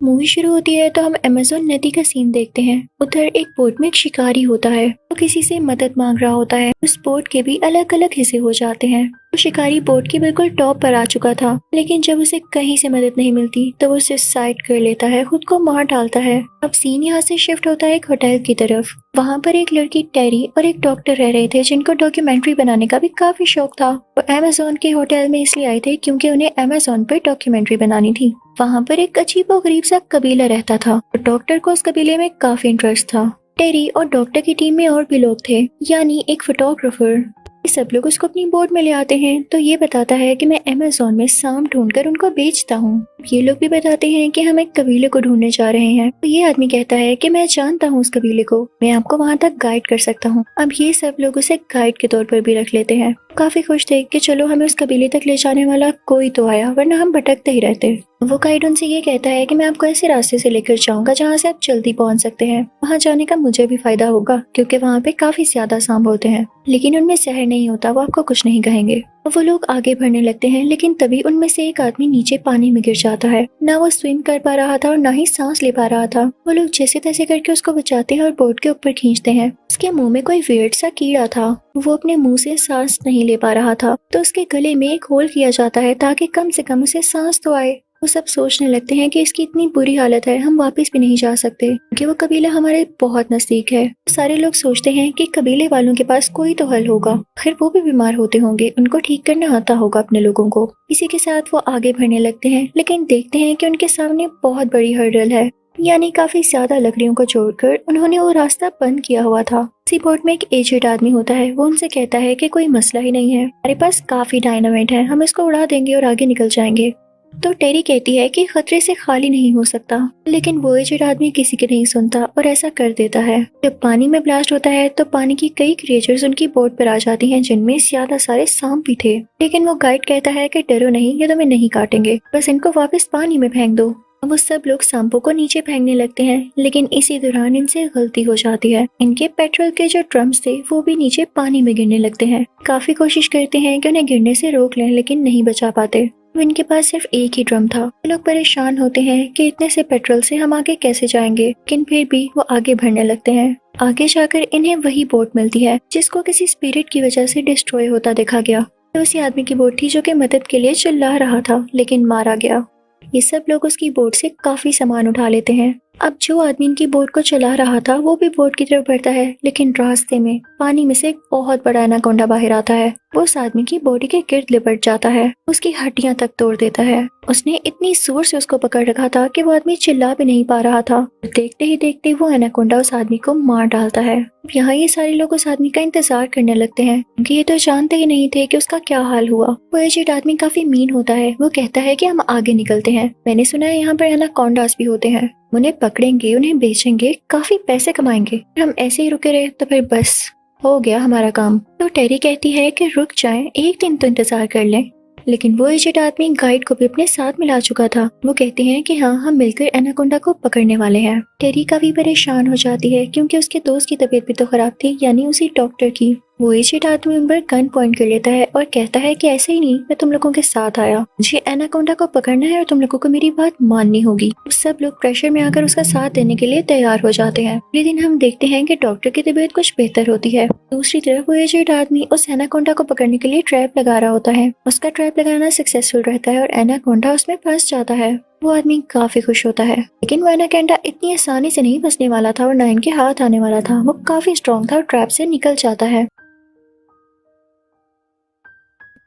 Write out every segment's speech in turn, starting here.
Movie शुरू होती है तो हम अमेज़न नदी का सीन देखते हैं। उधर एक बोट में एक शिकारी होता है, वो किसी से मदद मांग रहा होता है। उस बोट के भी अलग अलग हिस्से हो जाते हैं। वो शिकारी बोट के बिल्कुल टॉप पर आ चुका था, लेकिन जब उसे कहीं से मदद नहीं मिलती तो वो सुसाइड कर लेता है, खुद को मार डालता है। अब सीन यहाँ से शिफ्ट होता है एक होटल की तरफ। वहाँ पर एक लड़की टेरी और एक डॉक्टर रह रहे थे, जिनको डॉक्यूमेंट्री बनाने का भी काफी शौक था। वो अमेज़न के होटल में इसलिए आए थे क्योंकि उन्हें अमेज़न पर डॉक्यूमेंट्री बनानी थी। वहाँ पर एक अजीब और गरीब सा कबीला रहता था और डॉक्टर को उस कबीले में काफी इंटरेस्ट था। टेरी और डॉक्टर की टीम में और भी लोग थे, यानी एक फोटोग्राफर। ये सब लोग उसको अपनी बोट में ले आते हैं तो ये बताता है कि मैं अमेज़न में सांप ढूंढकर उनको बेचता हूँ। ये लोग भी बताते हैं कि हम एक कबीले को ढूंढने जा रहे हैं। तो ये आदमी कहता है कि मैं जानता हूँ उस कबीले को, मैं आपको वहाँ तक गाइड कर सकता हूँ। अब ये सब लोग उसे गाइड के तौर पर भी रख लेते हैं। काफी खुश थे कि चलो हमें उस कबीले तक ले जाने वाला कोई तो आया, वरना हम भटकते ही रहते। वो गाइड उनसे ये कहता है कि मैं आपको ऐसे रास्ते से लेकर जाऊंगा जहाँ से आप जल्दी पहुँच सकते हैं। वहाँ जाने का मुझे भी फायदा होगा क्योंकि वहाँ पे काफी ज्यादा सांप होते हैं, लेकिन उनमें जहर नहीं होता, वो आपको कुछ नहीं कहेंगे। वो लोग आगे बढ़ने लगते हैं, लेकिन तभी उनमें से एक आदमी नीचे पानी में गिर जाता है। ना वो स्विम कर पा रहा था और ना ही सांस ले पा रहा था। वो लोग जैसे तैसे करके उसको बचाते हैं और बोट के ऊपर खींचते हैं। उसके मुंह में कोई वियर्ड सा कीड़ा था, वो अपने मुंह से सांस नहीं ले पा रहा था, तो उसके गले में एक होल किया जाता है ताकि कम से कम उसे सांस तो आए। वो सब सोचने लगते हैं कि इसकी इतनी बुरी हालत है, हम वापस भी नहीं जा सकते क्योंकि वो कबीला हमारे बहुत नजदीक है। सारे लोग सोचते हैं कि कबीले वालों के पास कोई तो हल होगा, फिर वो भी बीमार होते होंगे, उनको ठीक करना आता होगा अपने लोगों को। इसी के साथ वो आगे बढ़ने लगते हैं, लेकिन देखते हैं कि उनके सामने बहुत बड़ी हर्डल है, यानी काफी ज्यादा लकड़ियों को जोड़कर उन्होंने वो रास्ता बंद किया हुआ था। इसी बोट में एक एजेड आदमी होता है, वो उनसे कहता है कि कोई मसला ही नहीं है, हमारे पास काफी डायनामाइट है, हम इसको उड़ा देंगे और आगे निकल जाएंगे। तो टेरी कहती है कि खतरे से खाली नहीं हो सकता, लेकिन वो एजेड आदमी किसी की नहीं सुनता और ऐसा कर देता है। जब पानी में ब्लास्ट होता है तो पानी की कई क्रिएचर्स उनकी बोट पर आ जाती हैं, जिनमें ज्यादा सारे सांप भी थे। लेकिन वो गाइड कहता है कि डरो नहीं, ये तुम्हें नहीं काटेंगे, बस इनको वापस पानी में फेंक दो। वो सब लोग सांपों को नीचे फेंकने लगते हैं, लेकिन इसी दौरान इनसे गलती हो जाती है। इनके पेट्रोल के जो ड्रम्स थे वो भी नीचे पानी में गिरने लगते हैं। काफी कोशिश करते हैं कि उन्हें गिरने से रोक लें, लेकिन नहीं बचा पाते। इनके पास सिर्फ एक ही ड्रम था। ये लोग परेशान होते हैं कि इतने से पेट्रोल से हम आगे कैसे जाएंगे, लेकिन फिर भी वो आगे बढ़ने लगते हैं। आगे जाकर इन्हें वही बोट मिलती है जिसको किसी स्पिरिट की वजह से डिस्ट्रॉय होता देखा गया। तो उसी आदमी की बोट थी जो कि मदद के लिए चिल्ला रहा था, लेकिन मारा गया। ये सब लोग उसकी बोट से काफी सामान उठा लेते हैं। अब जो आदमी इनकी बोट को चला रहा था वो भी बोट की तरफ बढ़ता है, लेकिन रास्ते में पानी में से एक बहुत बड़ा एनाकोंडा बाहर आता है। वो उस आदमी की बॉडी के गिर्द लिपट जाता है, उसकी हड्डियां तक तोड़ देता है। उसने इतनी जोर से उसको पकड़ रखा था कि वो आदमी चिल्ला भी नहीं पा रहा था। देखते ही देखते वो एनाकोंडा उस आदमी को मार डालता है। यहाँ ये सारे लोग उस आदमी का इंतजार करने लगते हैं क्योंकि ये तो जानते ही नहीं थे कि उसका क्या हाल हुआ। वो एजेड आदमी काफी मीन होता है, वो कहता है कि हम आगे निकलते हैं, मैंने सुना है यहाँ पर एनाकोंडास भी होते हैं, उन्हें पकड़ेंगे, उन्हें बेचेंगे, काफी पैसे कमाएंगे। हम ऐसे ही रुके रहे तो फिर बस हो गया हमारा काम। तो टेरी कहती है कि रुक जाएं, एक दिन तो इंतजार कर लें। लेकिन वो एजेड आदमी गाइड को भी अपने साथ मिला चुका था। वो कहते हैं कि हाँ, हम मिलकर एनाकोंडा को पकड़ने वाले हैं। टेरी काफी परेशान हो जाती है क्योंकि उसके दोस्त की तबीयत भी तो खराब थी, यानी उसी डॉक्टर की। वो एजेड आदमी उन पर गन पॉइंट कर लेता है और कहता है कि ऐसे ही नहीं, मैं तुम लोगों के साथ आया, मुझे एनाकोंडा को पकड़ना है और तुम लोगों को मेरी बात माननी होगी। सब लोग प्रेशर में आकर उसका साथ देने के लिए तैयार हो जाते हैं। अगले दिन हम देखते हैं कि डॉक्टर की तबीयत कुछ बेहतर होती है। दूसरी तरफ वो एजेड आदमी उस एनाकोंडा को पकड़ने के लिए ट्रैप लगा रहा होता है। उसका ट्रैप लगाना सक्सेसफुल रहता है और एनाकोंडा उसमें फंस जाता है। वो आदमी काफी खुश होता है, लेकिन वो एनाकोंडा इतनी आसानी से नहीं फंसने वाला था और न इनके हाथ आने वाला था। वो काफी स्ट्रॉन्ग था और ट्रैप से निकल जाता है।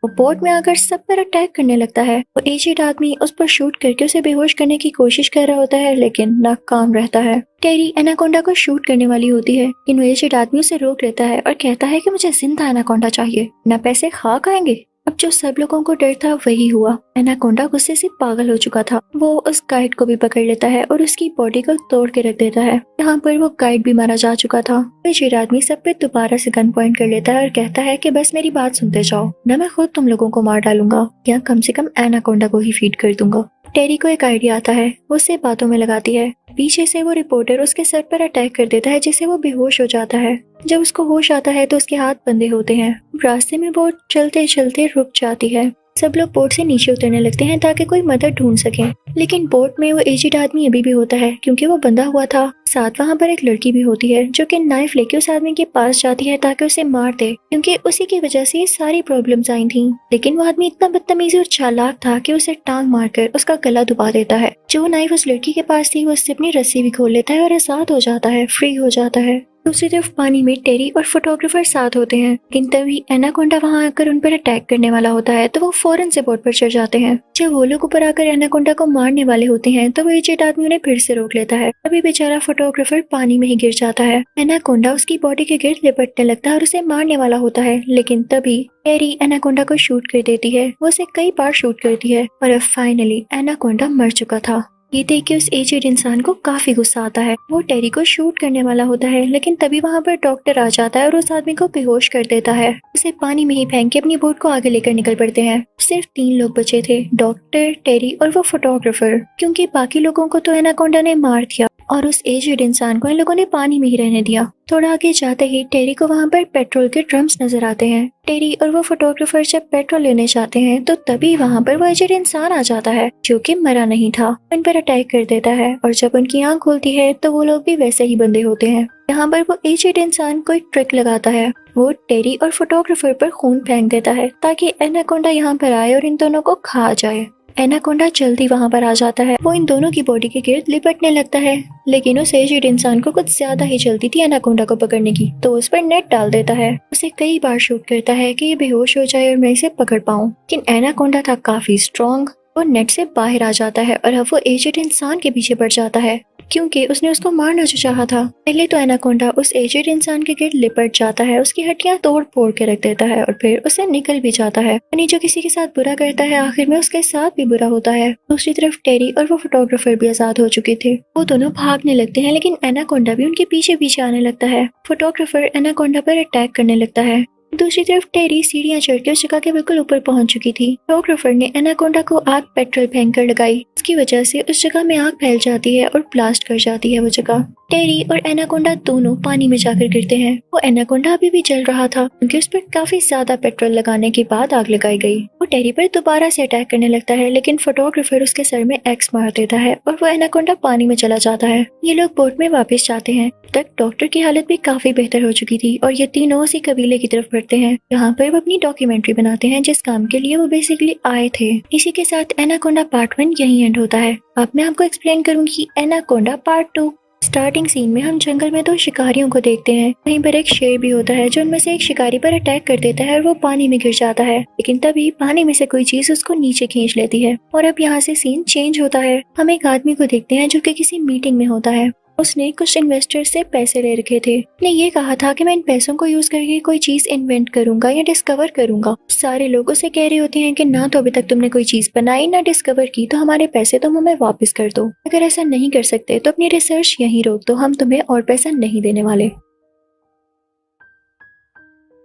वो बोट में आकर सब पर अटैक करने लगता है। वो एजेड आदमी उस पर शूट करके उसे बेहोश करने की कोशिश कर रहा होता है, लेकिन नाकाम रहता है। टेरी एनाकोंडा को शूट करने वाली होती है, लेकिन वो एजेड आदमी उसे रोक लेता है और कहता है कि मुझे जिंदा एनाकोंडा चाहिए, ना पैसे खाक आएंगे। अब जो सब लोगों को डर था वही हुआ। एनाकोंडा गुस्से से पागल हो चुका था। वो उस गाइड को भी पकड़ लेता है और उसकी बॉडी को तोड़ के रख देता है। यहाँ पर वो गाइड भी मारा जा चुका था। एजेड आदमी सब पे दोबारा से गन पॉइंट कर लेता है और कहता है कि बस मेरी बात सुनते जाओ, न मैं खुद तुम लोगों को मार डालूंगा या कम से कम एनाकोंडा को ही फीड कर दूंगा। टेरी को एक आइडिया आता है, वो उसे बातों में लगाती है। पीछे से वो रिपोर्टर उसके सर पर अटैक कर देता है, जिससे वो बेहोश हो जाता है। जब उसको होश आता है तो उसके हाथ बंधे होते हैं। रास्ते में वो चलते चलते रुक जाती है। सब लोग बोट से नीचे उतरने लगते हैं ताकि कोई मदद ढूंढ सके, लेकिन बोट में वो एजेड आदमी अभी भी होता है क्योंकि वो बंधा हुआ था। साथ वहाँ पर एक लड़की भी होती है जो कि नाइफ लेके उस आदमी के पास जाती है ताकि उसे मार दे, क्योंकि उसी की वजह से ये सारी प्रॉब्लम्स आई थी। लेकिन वो आदमी इतना बदतमीज और चालाक था कि उसे टांग मारकर उसका गला दबा देता है। जो नाइफ उस लड़की के पास थी वो उससे अपनी रस्सी भी खोल लेता है और आजाद हो जाता है, फ्री हो जाता है। दूसरी तरफ पानी में टेरी और फोटोग्राफर साथ होते हैं, लेकिन तभी एनाकोंडा वहां आकर उन पर अटैक करने वाला होता है तो वो फौरन से बोट पर चढ़ जाते हैं। जब वो लोग ऊपर आकर एनाकोंडा को मारने वाले होते हैं तो वो एजेड आदमी उन्हें फिर से रोक लेता है। तभी बेचारा फोटोग्राफर पानी में ही गिर जाता है। एनाकोंडा उसकी बॉडी के गिर्द लिपटने लगता है और उसे मारने वाला होता है, लेकिन तभी टेरी एनाकोंडा को शूट कर देती है। वो उसे कई बार शूट करती है और अब फाइनली एनाकोंडा मर चुका था। ये देख के उस एजेड इंसान को काफी गुस्सा आता है। वो टेरी को शूट करने वाला होता है, लेकिन तभी वहाँ पर डॉक्टर आ जाता है और उस आदमी को बेहोश कर देता है। उसे पानी में ही फेंक के अपनी बोट को आगे लेकर निकल पड़ते हैं। सिर्फ 3 लोग बचे थे, डॉक्टर, टेरी और वो फोटोग्राफर, क्योंकि बाकी लोगों को तो एनाकोंडा ने मार दिया और उस एजेड इंसान को इन लोगों ने पानी में ही रहने दिया। थोड़ा आगे जाते ही टेरी को वहाँ पर पेट्रोल के ड्रम्स नजर आते हैं। टेरी और वो फोटोग्राफर जब पेट्रोल लेने जाते हैं तो तभी वहाँ पर वो एजेड इंसान आ जाता है जो कि मरा नहीं था, उन पर अटैक कर देता है और जब उनकी आंख खुलती है तो वो लोग भी वैसे ही बंधे होते हैं। यहाँ पर वो एजेड इंसान कोई ट्रिक लगाता है। वो टेरी और फोटोग्राफर पर खून फेंक देता है ताकि एनाकोंडा यहाँ पर आए और इन दोनों को खा जाए। एनाकोंडा जल्दी वहाँ पर आ जाता है। वो इन दोनों की बॉडी के गिर्द लिपटने लगता है, लेकिन उस एजेड इंसान को कुछ ज्यादा ही जल्दी थी एनाकोंडा को पकड़ने की, तो उस पर नेट डाल देता है। उसे कई बार शूट करता है कि ये बेहोश हो जाए और मैं इसे पकड़ पाऊँ, लेकिन एनाकोंडा था काफी स्ट्रॉन्ग। वो नेट से बाहर आ जाता है और अब वो एजेड इंसान के पीछे पड़ जाता है क्योंकि उसने उसको मारना जो चाहा था। पहले तो एनाकोंडा उस एजेड इंसान के गिर्द लिपट जाता है, उसकी हड्डियां तोड़ फोड़ के रख देता है और फिर उसे निकल भी जाता है। यानी जो किसी के साथ बुरा करता है आखिर में उसके साथ भी बुरा होता है। दूसरी तरफ टेरी और वो फोटोग्राफर भी आजाद हो चुके थे। वो दोनों भागने लगते हैं, लेकिन एनाकोंडा भी उनके पीछे पीछे आने लगता है। फोटोग्राफर एनाकोंडा पर अटैक करने लगता है। दूसरी तरफ टेरी सीढ़ियां चढ़ के उस जगह के बिल्कुल ऊपर पहुंच चुकी थी। फोटोग्राफर ने एनाकोंडा को आग पेट्रोल फेंक कर लगाई। इसकी वजह से उस जगह में आग फैल जाती है और ब्लास्ट कर जाती है वो जगह। टेरी और एनाकोंडा दोनों पानी में जाकर गिरते हैं। वो एनाकोंडा अभी भी जल रहा था क्योंकि उस पर काफी ज्यादा पेट्रोल लगाने के बाद आग लगाई गई। वो टेरी पर दोबारा से अटैक करने लगता है, लेकिन फोटोग्राफर उसके सर में एक्स मार देता है और वो एनाकोंडा पानी में चला जाता है। ये लोग बोट में वापस जाते हैं। तक डॉक्टर की हालत भी काफी बेहतर हो चुकी थी और ये तीनों उसी कबीले की तरफ बढ़ते हैं। यहाँ पर वो अपनी डॉक्यूमेंट्री बनाते हैं जिस काम के लिए वो बेसिकली आए थे। इसी के साथ एनाकोंडा पार्ट 1 यहीं एंड होता है। अब मैं आपको एक्सप्लेन करूंगी एनाकोंडा पार्ट 2। स्टार्टिंग सीन में हम जंगल में 2 शिकारियों को देखते हैं। वहीं पर एक शेर भी होता है जो उनमें से एक शिकारी पर अटैक कर देता है और वो पानी में गिर जाता है, लेकिन तभी पानी में से कोई चीज उसको नीचे खींच लेती है और अब यहाँ से सीन चेंज होता है। हम एक आदमी को देखते हैं जो कि किसी मीटिंग में होता है। उसने कुछ इन्वेस्टर से पैसे ले रखे थे। उसने ये कहा था कि मैं इन पैसों को यूज करके कोई चीज इन्वेंट करूंगा या डिस्कवर करूंगा। सारे लोग उसे कह रहे होते हैं कि ना तो अभी तक तुमने कोई चीज बनाई ना डिस्कवर की, तो हमारे पैसे तुम हमें वापस कर दो। अगर ऐसा नहीं कर सकते तो अपनी रिसर्च यहीं रोक दो, हम तुम्हें और पैसा नहीं देने वाले।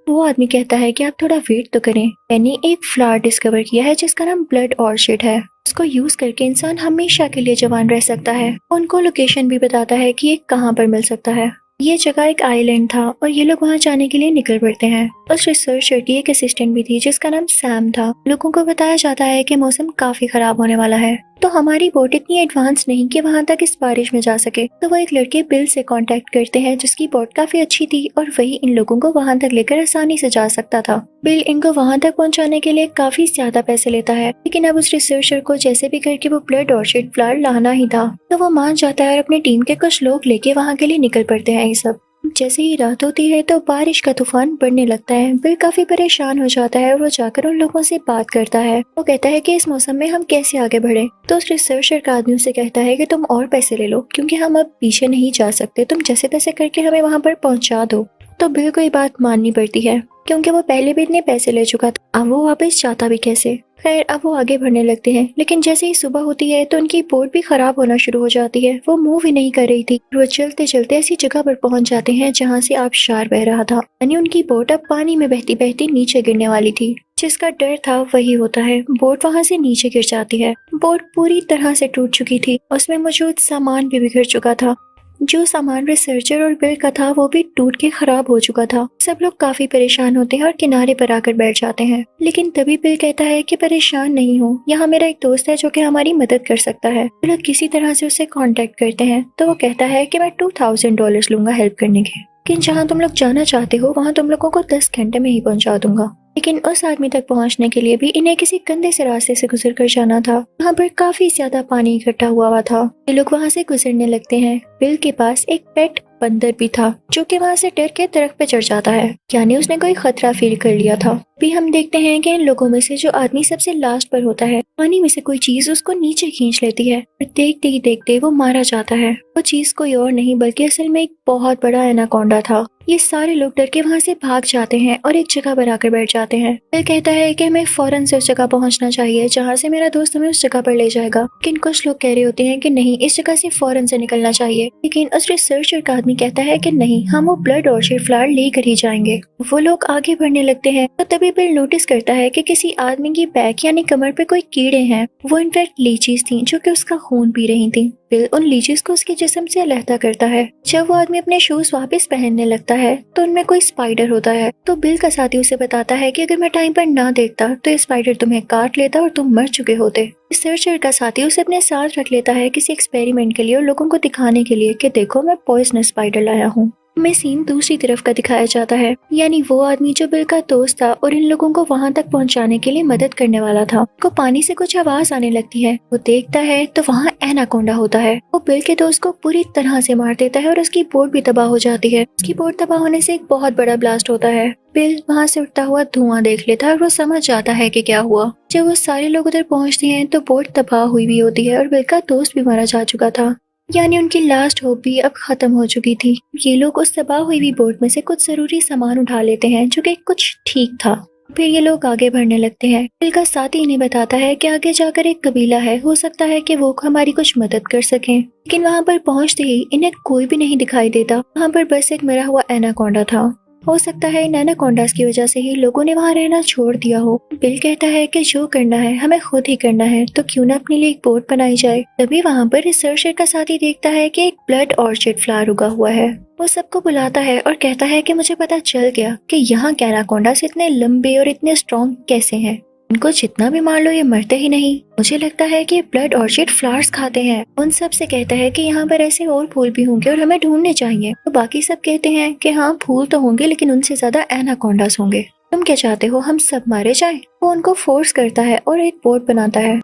वो आदमी कहता है कि आप थोड़ा वेट तो करें, मैंने एक फ्लावर डिस्कवर किया है जिसका नाम ब्लड ऑर्चिड है। उसको यूज करके इंसान हमेशा के लिए जवान रह सकता है। उनको लोकेशन भी बताता है कि ये कहाँ पर मिल सकता है। ये जगह एक आइलैंड था और ये लोग वहाँ जाने के लिए निकल पड़ते हैं। उस रिसर्चर की एक असिस्टेंट भी थी जिसका नाम सैम था। लोगों को बताया जाता है कि मौसम काफी खराब होने वाला है, तो हमारी बोट इतनी एडवांस नहीं कि वहाँ तक इस बारिश में जा सके। तो वो एक लड़के बिल से कांटेक्ट करते हैं जिसकी बोट काफी अच्छी थी और वही इन लोगों को वहाँ तक लेकर आसानी से जा सकता था। बिल इनको वहाँ तक पहुँचाने के लिए काफी ज्यादा पैसे लेता है, लेकिन अब उस रिसर्चर को जैसे भी करके वो ब्लड ऑर्चिड फ्लावर लाना ही था, तो वो मान जाता है और अपनी टीम के कुछ लोग लेके वहाँ के लिए निकल पड़ते हैं। ये सब जैसे ही रात होती है तो बारिश का तूफान बढ़ने लगता है। बिल काफी परेशान हो जाता है और वो जाकर उन लोगों से बात करता है। वो कहता है कि इस मौसम में हम कैसे आगे बढ़े। तो उस रिसर्चर का आदमी उसे कहता है कि तुम और पैसे ले लो क्योंकि हम अब पीछे नहीं जा सकते, तुम जैसे तैसे करके हमें वहाँ पर पहुँचा दो। तो बिल को ये बात माननी पड़ती है क्योंकि वो पहले भी इतने पैसे ले चुका था, अब वो वापस जाता भी कैसे। खैर अब वो आगे बढ़ने लगते हैं, लेकिन जैसे ही सुबह होती है तो उनकी बोट भी खराब होना शुरू हो जाती है। वो मूव ही नहीं कर रही थी। वो चलते चलते ऐसी जगह पर पहुंच जाते हैं जहां से आबशार बह रहा था, यानी उनकी बोट अब पानी में बहती बहती नीचे गिरने वाली थी। जिसका डर था वही होता है, बोट वहां से नीचे गिर जाती है। बोट पूरी तरह से टूट चुकी थी, उसमें मौजूद सामान भी बिखर चुका था। जो सामान रिसर्चर और बिल का था वो भी टूट के खराब हो चुका था। सब लोग काफी परेशान होते हैं और किनारे पर आकर बैठ जाते हैं, लेकिन तभी बिल कहता है कि परेशान नहीं हो, यहाँ मेरा एक दोस्त है जो कि हमारी मदद कर सकता है। वो लोग किसी तरह से उससे कांटेक्ट करते हैं तो वो कहता है कि मैं $2000 लूंगा हेल्प करने के, लेकिन जहाँ तुम लोग जाना चाहते हो वहाँ तुम लोगों को 10 घंटे में ही पहुँचा दूंगा। लेकिन उस आदमी तक पहुंचने के लिए भी इन्हें किसी गंदे से रास्ते से गुजर कर जाना था। वहाँ पर काफी ज्यादा पानी इकट्ठा हुआ था। ये लोग वहाँ से गुजरने लगते हैं। बिल के पास एक पेट बंदर भी था जो कि वहाँ से डर के दरख्त पे चढ़ जाता है, यानी उसने कोई खतरा फील कर लिया था। भी हम देखते हैं कि इन लोगों में से जो आदमी सबसे लास्ट पर होता है, पानी में से कोई चीज उसको नीचे खींच लेती है और देखते ही देखते वो मारा जाता है। वो चीज कोई और नहीं बल्कि असल में एक बहुत बड़ा एनाकोंडा था। ये सारे लोग डर के वहाँ से भाग जाते हैं और एक जगह पर आकर बैठ जाते हैं। बिल कहता है कि हमें फौरन से उस जगह पहुँचना चाहिए जहाँ से मेरा दोस्त हमें उस जगह पर ले जाएगा, लेकिन कुछ लोग कह रहे होते हैं कि नहीं, इस जगह से फौरन से निकलना चाहिए। लेकिन उस रिसर्चर का आदमी कहता है कि नहीं, हम वो ब्लड ऑर्चिड फ्लावर लेकर ही जाएंगे। वो लोग आगे बढ़ने लगते हैं तो तभी बिल नोटिस करता है कि किसी आदमी की बैक यानी कमर पे कोई कीड़े हैं। वो इनफैक्ट लीचीज थी जो कि उसका खून पी रही थी। बिल उन लीचीज को उसके जिस्म से अलहदा करता है। जब वो आदमी अपने शूज वापस पहनने लगता है तो उनमें कोई स्पाइडर होता है। तो बिल का साथी उसे बताता है कि अगर मैं टाइम पर ना देखता तो ये स्पाइडर तुम्हें काट लेता और तुम मर चुके होते। रिसर्चर का साथी उसे अपने साथ रख लेता है किसी एक्सपेरिमेंट के लिए और लोगों को दिखाने के लिए कि देखो मैं पॉइजनस स्पाइडर लाया हूँ। में सीन दूसरी तरफ का दिखाया जाता है, यानी वो आदमी जो बिल का दोस्त था और इन लोगों को वहां तक पहुंचाने के लिए मदद करने वाला था, को पानी से कुछ आवाज आने लगती है। वो देखता है तो वहां एनाकोंडा होता है। वो बिल के दोस्त को पूरी तरह से मार देता है और उसकी बोट भी तबाह हो जाती है। उसकी बोट तबाह होने से एक बहुत बड़ा ब्लास्ट होता है। बिल वहाँ से उठता हुआ धुआं देख लेता है और वो समझ जाता है कि क्या हुआ। जब वो सारे लोग उधर पहुंचते हैं तो बोट तबाह हुई भी होती है और बिल का दोस्त भी मारा जा चुका था, यानी उनकी लास्ट होप भी अब खत्म हो चुकी थी। ये लोग उस तबाह हुई हुई बोट में से कुछ जरूरी सामान उठा लेते हैं जो कि कुछ ठीक था। फिर ये लोग आगे बढ़ने लगते हैं। बिल का साथी इन्हें बताता है कि आगे जाकर एक कबीला है, हो सकता है कि वो हमारी कुछ मदद कर सकें। लेकिन वहाँ पर पहुँचते ही इन्हें कोई भी नहीं दिखाई देता। वहाँ पर बस एक मरा हुआ एनाकोंडा था। हो सकता है इन एनाकोंडास की वजह से ही लोगों ने वहाँ रहना छोड़ दिया हो। बिल कहता है कि जो करना है हमें खुद ही करना है, तो क्यों ना अपने लिए एक बोट बनाई जाए। तभी वहाँ पर रिसर्चर का साथी देखता है कि एक ब्लड ऑर्चिड फ्लावर उगा हुआ है। वो सबको बुलाता है और कहता है कि मुझे पता चल गया कि यहाँ के एनाकोंडास इतने लंबे और इतने स्ट्रॉन्ग कैसे हैं। इनको जितना भी मार लो ये मरते ही नहीं। मुझे लगता है कि ब्लड ऑर्चिड फ्लावर्स खाते हैं। उन सब से कहता है कि यहाँ पर ऐसे और फूल भी होंगे और हमें ढूंढने चाहिए। तो बाकी सब कहते हैं कि हाँ, फूल तो होंगे लेकिन उनसे ज्यादा एनाकोंडास होंगे। तुम क्या चाहते हो, हम सब मारे जाएं? वो उनको फोर्स करता है और एक बोट बनाता है।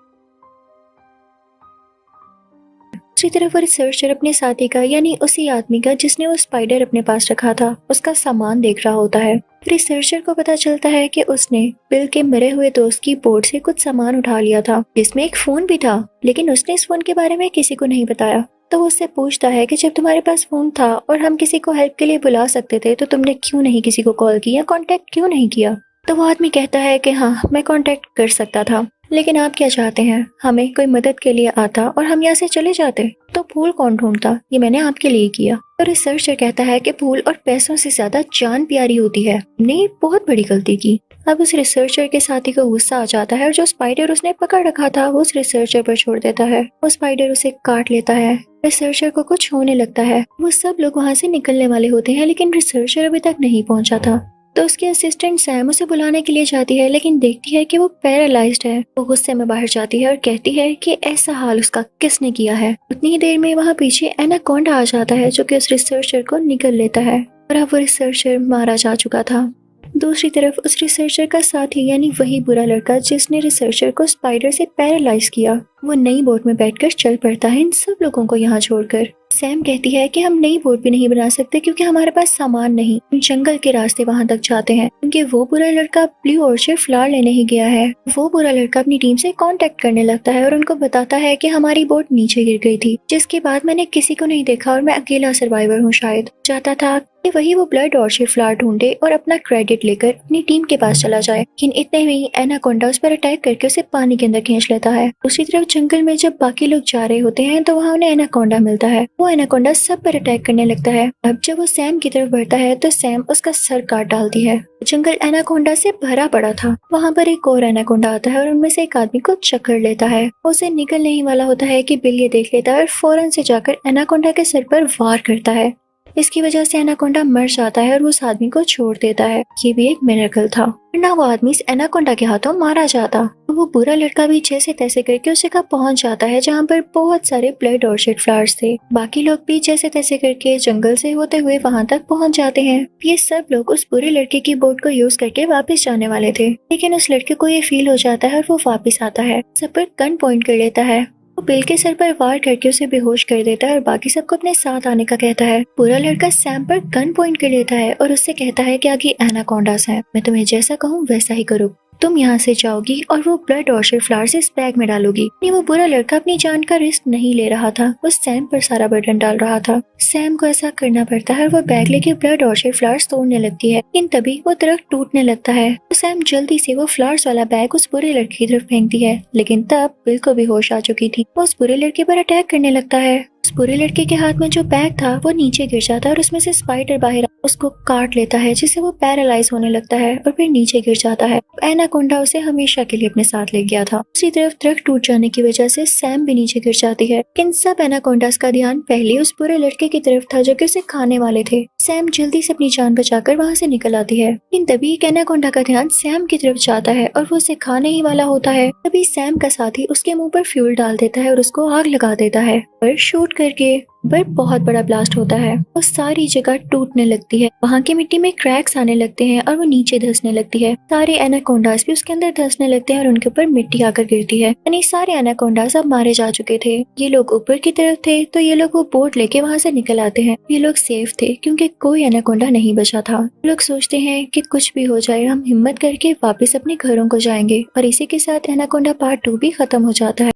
दूसरी तरफ वो रिसर्चर अपने साथी का, यानी उसी आदमी का जिसने वो स्पाइडर अपने पास रखा था, उसका सामान देख रहा होता है। रिसर्चर को पता चलता है कि उसने बिल के मरे हुए दोस्त की बोट से कुछ सामान उठा लिया था, जिसमें एक फोन भी था, लेकिन उसने इस फोन के बारे में किसी को नहीं बताया। तो वो उससे पूछता है कि जब तुम्हारे पास फोन था और हम किसी को हेल्प के लिए बुला सकते थे तो तुमने क्यों नहीं किसी को कॉल किया, कांटेक्ट क्यों नहीं किया? तो वो आदमी कहता है कि हाँ, मैं कांटेक्ट कर सकता था, लेकिन आप क्या चाहते हैं, हमें कोई मदद के लिए आता और हम यहाँ से चले जाते तो फूल कौन ढूंढता, ये मैंने आपके लिए किया। तो रिसर्चर कहता है कि फूल और पैसों से ज्यादा जान प्यारी होती है, हमने बहुत बड़ी गलती की। अब उस रिसर्चर के साथी को गुस्सा आ जाता है और जो स्पाइडर उसने पकड़ रखा था वो उस रिसर्चर पर छोड़ देता है। वो स्पाइडर उसे काट लेता है। रिसर्चर को कुछ होने लगता है। वो सब लोग वहाँ से निकलने वाले होते हैं, लेकिन रिसर्चर अभी तक नहीं पहुँचा था। तो उसकी असिस्टेंट सैम उसे बुलाने के लिए जाती है, लेकिन देखती है कि वो पैरालाइज्ड है। वो गुस्से में बाहर जाती है और कहती है कि ऐसा हाल उसका किसने किया है। उतनी ही देर में वहाँ पीछे एनाकोंडा आ जाता है जो कि उस रिसर्चर को निगल लेता है और अब वो रिसर्चर मारा जा चुका था। दूसरी तरफ उस रिसर्चर का साथी, यानी वही बुरा लड़का जिसने रिसर्चर को स्पाइडर से पैरालाइज किया, वो नई बोट में बैठकर चल पड़ता है इन सब लोगों को यहाँ छोड़कर। सैम कहती है कि हम नई बोट भी नहीं बना सकते क्योंकि हमारे पास सामान नहीं। जंगल के रास्ते वहाँ तक जाते हैं क्योंकि वो बुरा लड़का ब्लू ऑर्चिड फ्लावर लेने ही गया है। वो बुरा लड़का अपनी टीम से कांटेक्ट करने लगता है और उनको बताता है कि हमारी बोट नीचे गिर गई थी, जिसके बाद मैंने किसी को नहीं देखा और मैं अकेला सर्वाइवर हूँ। शायद चाहता था कि वही वो ब्लड ऑर्चिड फ्लावर ढूंढे और अपना क्रेडिट लेकर अपनी टीम के पास चला जाए। लेकिन इतने में ही एनाकोंडा उस पर अटैक करके उसे पानी के अंदर खींच लेता है। दूसरी तरफ जंगल में जब बाकी लोग जा रहे होते हैं तो वहाँ उन्हें एनाकोंडा मिलता है। वो एनाकोंडा सब पर अटैक करने लगता है। अब जब वो सैम की तरफ बढ़ता है तो सैम उसका सर काट डालती है। जंगल एनाकोंडा से भरा पड़ा था। वहाँ पर एक और एनाकोंडा आता है और उनमें से एक आदमी को चक्कर लेता है। उसे निकलने ही वाला होता है कि बिल ये देख लेता है और फौरन से जाकर एनाकोंडा के सर पर वार करता है। इसकी वजह से एनाकोंडा मर जाता है और उस आदमी को छोड़ देता है। ये भी एक मिरेकल था, वरना वो आदमी इस एनाकोंडा के हाथों मारा जाता। तो वो बुरा लड़का भी जैसे तैसे करके उस जगह पहुंच जाता है जहाँ पर बहुत सारे ब्लड ऑर्चिड फ्लावर्स थे। बाकी लोग भी जैसे तैसे करके जंगल से होते हुए वहाँ तक पहुँच जाते हैं। ये सब लोग उस बुरे लड़के की बोट को यूज करके वापस जाने वाले थे, लेकिन उस लड़के को ये फील हो जाता है और वो वापस आता है, सब पर गन पॉइंट कर लेता है। वो बिल के सर पर वार करके उसे बेहोश कर देता है और बाकी सबको अपने साथ आने का कहता है। पूरा लड़का सैम पर गन पॉइंट कर लेता है और उससे कहता है कि आगे एनाकोंडास हैं, मैं तुम्हें जैसा कहूँ वैसा ही करो। तुम यहाँ से जाओगी और वो ब्लड ऑर्चिड फ्लावर्स इस बैग में डालोगी। नहीं, वो बुरा लड़का अपनी जान का रिस्क नहीं ले रहा था, वो सैम पर सारा बर्डन डाल रहा था। सैम को ऐसा करना पड़ता है और वो बैग लेके ब्लड ऑर्चिड फ्लावर्स तोड़ने लगती है, लेकिन तभी वो दरख्त टूटने लगता है। तो सैम जल्दी से वो फ्लावर्स वाला बैग उस बुरे लड़के की तरफ फेंकती है, लेकिन तब बिल को भी होश आ चुकी थी। वो उस बुरे लड़के पर अटैक करने लगता है। उस बुरे लड़के के हाथ में जो बैग था वो नीचे गिर जाता है और उसमें से स्पाइडर बाहर उसको काट लेता है, जिससे वो पैरालाइज होने लगता है और फिर नीचे गिर जाता है। एनाकोंडा उसे हमेशा के लिए अपने साथ ले गया था। दूसरी तरफ दरख्त टूट जाने की वजह से सैम भी नीचे गिर जाती है। इन सब एनाकोंडास का ध्यान पहले उस बुरे लड़के की तरफ था जो कि उसे खाने वाले थे। सैम जल्दी से अपनी जान बचाकर वहाँ से निकल आती है, लेकिन तभी एक एनाकोंडा का ध्यान सैम की तरफ जाता है और वो उसे खाने ही वाला होता है। तभी सैम का साथी उसके मुंह पर फ्यूल डाल देता है और उसको आग लगा देता है और शूट करके पर बहुत बड़ा ब्लास्ट होता है। वो सारी जगह टूटने लगती है, वहाँ की मिट्टी में क्रैक्स आने लगते हैं और वो नीचे धंसने लगती है। सारे एनाकोंडास भी उसके अंदर धंसने लगते हैं और उनके ऊपर मिट्टी आकर गिरती है। यानी सारे एनाकोंडास अब मारे जा चुके थे। ये लोग ऊपर की तरफ थे तो ये लोग वो बोट लेके वहाँ से निकल आते हैं। ये लोग सेफ थे क्योंकि कोई एनाकोंडा नहीं बचा था। लोग सोचते हैं कि कुछ भी हो जाए हम हिम्मत करके वापस अपने घरों को जाएंगे और इसी के साथ एनाकोंडा पार्ट 2 भी खत्म हो जाता है।